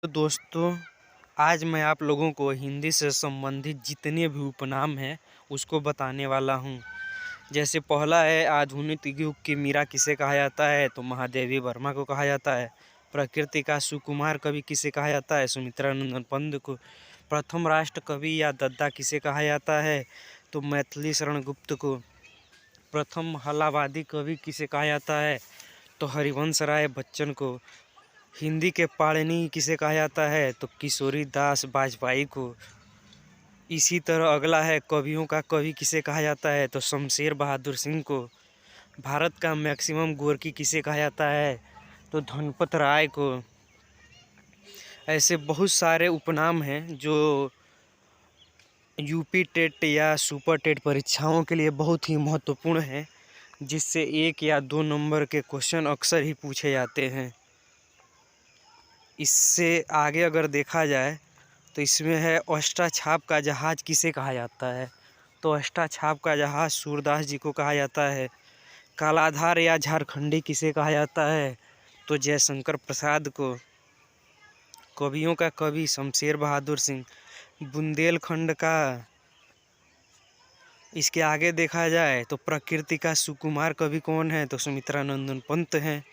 तो दोस्तों, आज मैं आप लोगों को हिंदी से संबंधित जितने भी उपनाम हैं उसको बताने वाला हूँ। जैसे पहला है, आधुनिक युग की मीरा किसे कहा जाता है? तो महादेवी वर्मा को कहा जाता है। प्रकृति का सुकुमार कवि किसे कहा जाता है? सुमित्रा नंदन पंत को। प्रथम राष्ट्र कवि या दद्दा किसे कहा जाता है? तो मैथिली शरण गुप्त को। प्रथम हलावादी कवि किसे कहा जाता है? तो हरिवंश राय बच्चन को। हिंदी के पाणिनि किसे कहा जाता है? तो किशोरी दास वाजपेयी को। इसी तरह अगला है, कवियों का कवि किसे कहा जाता है? तो शमशेर बहादुर सिंह को। भारत का मैक्सिमम गोरकी किसे कहा जाता है? तो धनपत राय को। ऐसे बहुत सारे उपनाम हैं जो यूपी टेट या सुपर टेट परीक्षाओं के लिए बहुत ही महत्वपूर्ण हैं, जिससे 1 या 2 नंबर के क्वेश्चन अक्सर ही पूछे जाते हैं। इससे आगे अगर देखा जाए तो इसमें है, अष्टाछाप का जहाज किसे कहा जाता है? तो अष्टाछाप का जहाज सूरदास जी को कहा जाता है। कालाधार या झारखंडी किसे कहा जाता है? तो जयशंकर प्रसाद को। कवियों का कवि शमशेर बहादुर सिंह। बुंदेलखंड का, इसके आगे देखा जाए तो प्रकृति का सुकुमार कवि कौन है? तो सुमित्रा नंदन पंत हैं।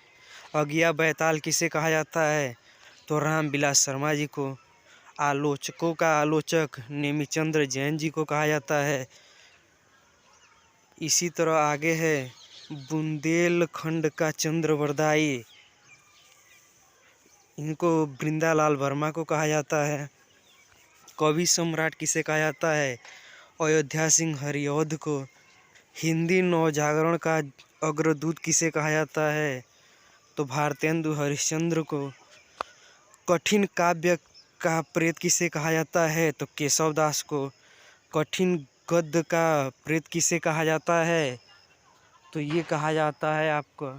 अगिया बैताल किसे कहा जाता है? तो रामविलास शर्मा जी को। आलोचकों का आलोचक नेमिचंद्र जैन जी को कहा जाता है। इसी तरह आगे है, बुंदेलखंड का चंद्रवरदायी, इनको वृंदालाल वर्मा को कहा जाता है। कवि सम्राट किसे कहा जाता है? अयोध्या सिंह हरिऔध को। हिंदी नवजागरण का अग्रदूत किसे कहा जाता है? तो भारतेंदु हरिश्चंद्र को। कठिन काव्य का प्रेत किसे कहा जाता है? तो केशव दास को। कठिन गद्य का प्रेत किसे कहा जाता है? तो ये कहा जाता है आपको